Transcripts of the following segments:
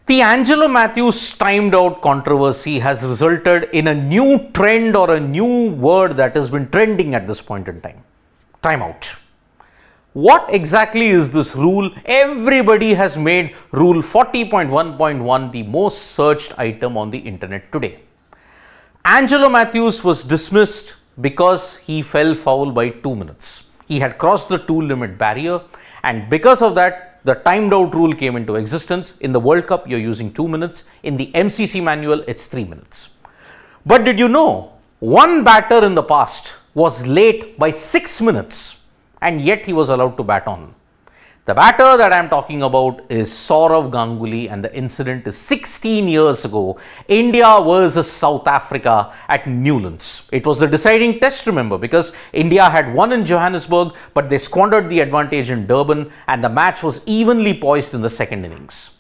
The Angelo Mathews timed out controversy has resulted in a new trend or a new word that has been trending at this point in time. Timeout. What exactly is this rule? Everybody has made rule 40.1.1 the most searched item on the internet today. Angelo Mathews was dismissed because he fell foul by 2 minutes. He had crossed the 2-limit barrier, and because of that, the timed out rule came into existence. In the World Cup, you're using 2 minutes. In the MCC manual, it's 3 minutes. But did you know, one batter in the past was late by 6 minutes, and yet he was allowed to bat on. The batter that I'm talking about is Sourav Ganguly, and the incident is 16 years ago, India versus South Africa at Newlands. It was the deciding test, remember, because India had won in Johannesburg, but they squandered the advantage in Durban, and the match was evenly poised in the second innings.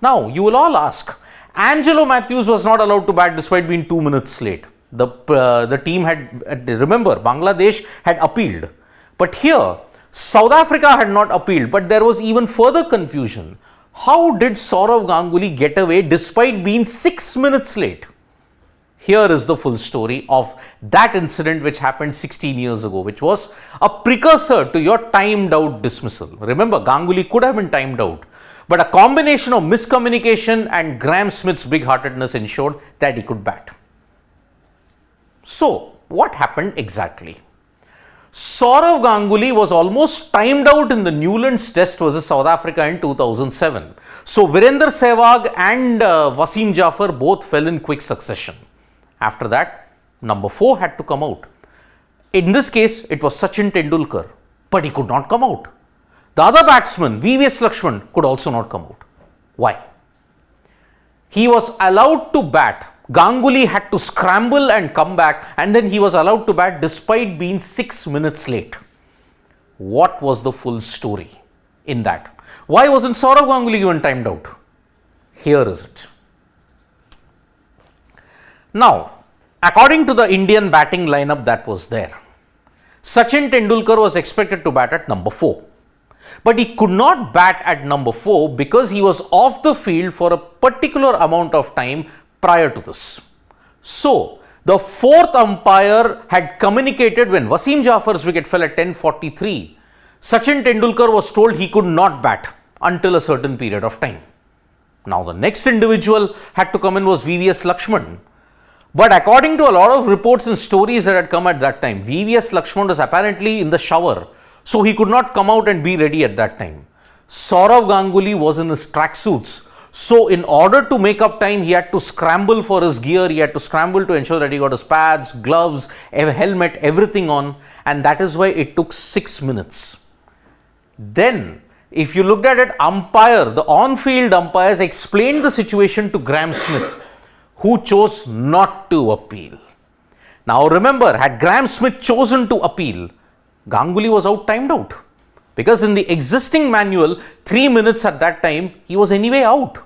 Now, you will all ask, Angelo Mathews was not allowed to bat despite being 2 minutes late. The team had, remember, Bangladesh had appealed. But here, South Africa had not appealed, but there was even further confusion. How did Sourav Ganguly get away despite being 6 minutes late? Here is the full story of that incident which happened 16 years ago, which was a precursor to your timed out dismissal. Remember, Ganguly could have been timed out, but a combination of miscommunication and Graham Smith's big-heartedness ensured that he could bat. So, what happened exactly? Sourav Ganguly was almost timed out in the Newlands test versus South Africa in 2007. So Virender Sehwag and Wasim Jaffer both fell in quick succession. After that, number 4 had to come out. In this case, it was Sachin Tendulkar, but he could not come out. The other batsman, VVS Lakshman, could also not come out. Why? He was allowed to bat. Ganguly had to scramble and come back, and then he was allowed to bat despite being 6 minutes late. What was the full story in that? Why wasn't Sourav Ganguly given timed out? Here is it. Now, according to the Indian batting lineup that was there, Sachin Tendulkar was expected to bat at number 4. But he could not bat at number 4 because he was off the field for a particular amount of time prior to this. So, the 4th umpire had communicated when Wasim Jaffer's wicket fell at 10:43. Sachin Tendulkar was told he could not bat until a certain period of time. Now, the next individual had to come in was VVS Lakshman. But according to a lot of reports and stories that had come at that time, VVS Lakshman was apparently in the shower, so he could not come out and be ready at that time. Sourav Ganguly was in his tracksuits. So, in order to make up time, he had to scramble for his gear, he had to scramble to ensure that he got his pads, gloves, a helmet, everything on, and that is why it took 6 minutes. Then, if you looked at it, the on-field umpires explained the situation to Graham Smith, who chose not to appeal. Now, remember, had Graham Smith chosen to appeal, Ganguly was timed out. Because in the existing manual, 3 minutes at that time, he was anyway out.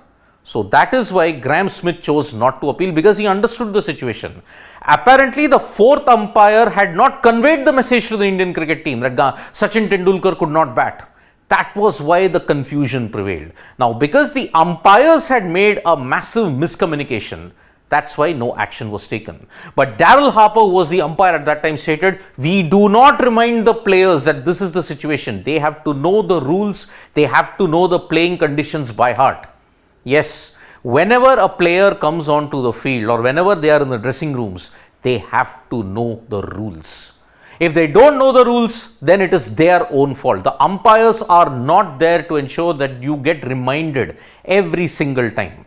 So that is why Graham Smith chose not to appeal, because he understood the situation. Apparently, the 4th umpire had not conveyed the message to the Indian cricket team that Sachin Tendulkar could not bat. That was why the confusion prevailed. Now, because the umpires had made a massive miscommunication, that's why no action was taken. But Daryl Harper, who was the umpire at that time, stated, we do not remind the players that this is the situation. They have to know the rules. They have to know the playing conditions by heart. Yes, whenever a player comes onto the field or whenever they are in the dressing rooms, they have to know the rules. If they don't know the rules, then it is their own fault. The umpires are not there to ensure that you get reminded every single time.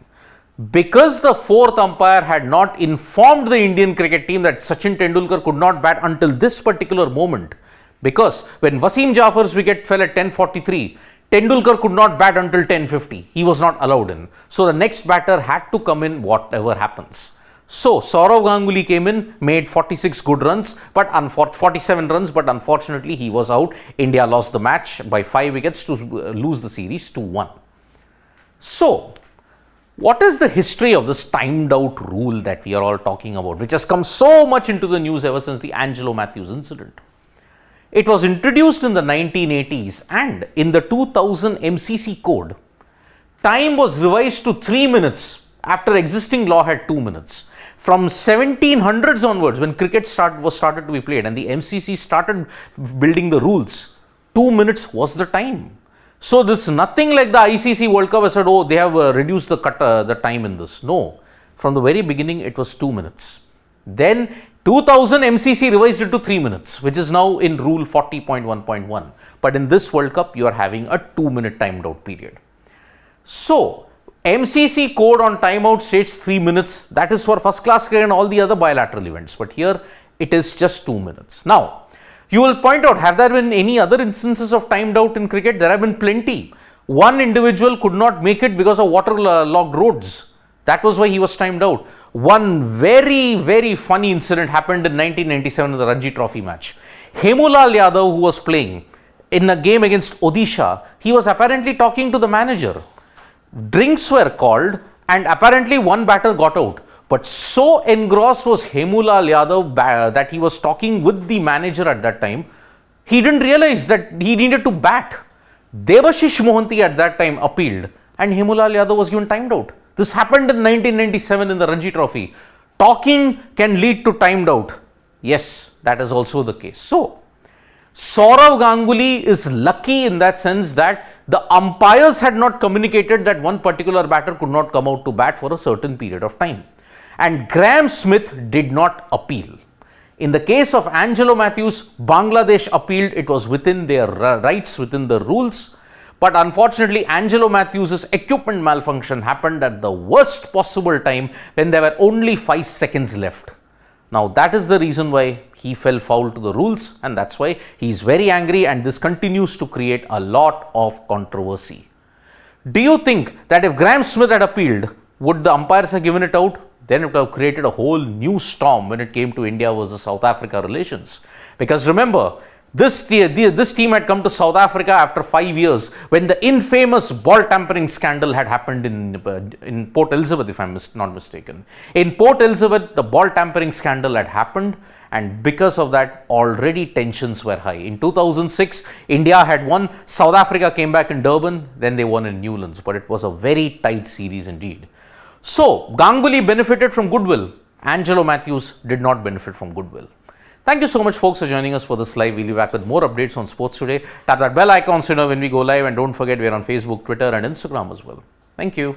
Because the 4th umpire had not informed the Indian cricket team that Sachin Tendulkar could not bat until this particular moment, because when Wasim Jaffer's wicket fell at 10:43, Tendulkar could not bat until 10:50. He was not allowed in. So the next batter had to come in whatever happens. So Sourav Ganguly came in, made 46 good runs, but 47 runs, but unfortunately he was out. India lost the match by 5 wickets to lose the series 2-1. So, what is the history of this timed out rule that we are all talking about, which has come so much into the news ever since the Angelo Mathews incident? It was introduced in the 1980s, and in the 2000 MCC code, time was revised to 3 minutes after existing law had 2 minutes. From 1700s onwards, when cricket was started to be played and the MCC started building the rules, 2 minutes was the time. So this is nothing like the ICC World Cup has said, oh, they have reduced the time in this. No, from the very beginning it was 2 minutes. Then 2000 MCC revised it to 3 minutes, which is now in rule 40.1.1. But in this World Cup, you are having a 2-minute timed out period. So MCC code on timeout states 3 minutes. That is for first class cricket and all the other bilateral events. But here it is just 2 minutes. Now, you will point out, have there been any other instances of timed out in cricket? There have been plenty. One individual could not make it because of waterlogged roads. That was why he was timed out. One very, very funny incident happened in 1997 in the Ranji Trophy match. Hemulal Yadav, who was playing in a game against Odisha, he was apparently talking to the manager. Drinks were called and apparently one batter got out. But so engrossed was Hemulal Yadav that he was talking with the manager at that time, he didn't realize that he needed to bat. Debashish Mohanty at that time appealed and Hemulal Yadav was given timed out. This happened in 1997 in the Ranji Trophy. Talking can lead to timed out. Yes, that is also the case. So, Sourav Ganguly is lucky in that sense that the umpires had not communicated that one particular batter could not come out to bat for a certain period of time. And Graham Smith did not appeal. In the case of Angelo Mathews, Bangladesh appealed. It was within their rights, within the rules. But unfortunately, Angelo Mathews' equipment malfunction happened at the worst possible time when there were only 5 seconds left. Now, that is the reason why he fell foul to the rules, and that's why he is very angry, and this continues to create a lot of controversy. Do you think that if Graham Smith had appealed, would the umpires have given it out? Then it would have created a whole new storm when it came to India versus South Africa relations. Because remember, this team had come to South Africa after 5 years when the infamous ball tampering scandal had happened in Port Elizabeth, if I'm not mistaken. In Port Elizabeth, the ball tampering scandal had happened, and because of that, already tensions were high. In 2006, India had won, South Africa came back in Durban, then they won in Newlands, but it was a very tight series indeed. So, Ganguly benefited from goodwill. Angelo Mathews did not benefit from goodwill. Thank you so much, folks, for joining us for this live. We'll be back with more updates on sports today. Tap that bell icon so you know when we go live, and don't forget we're on Facebook, Twitter and Instagram as well. Thank you.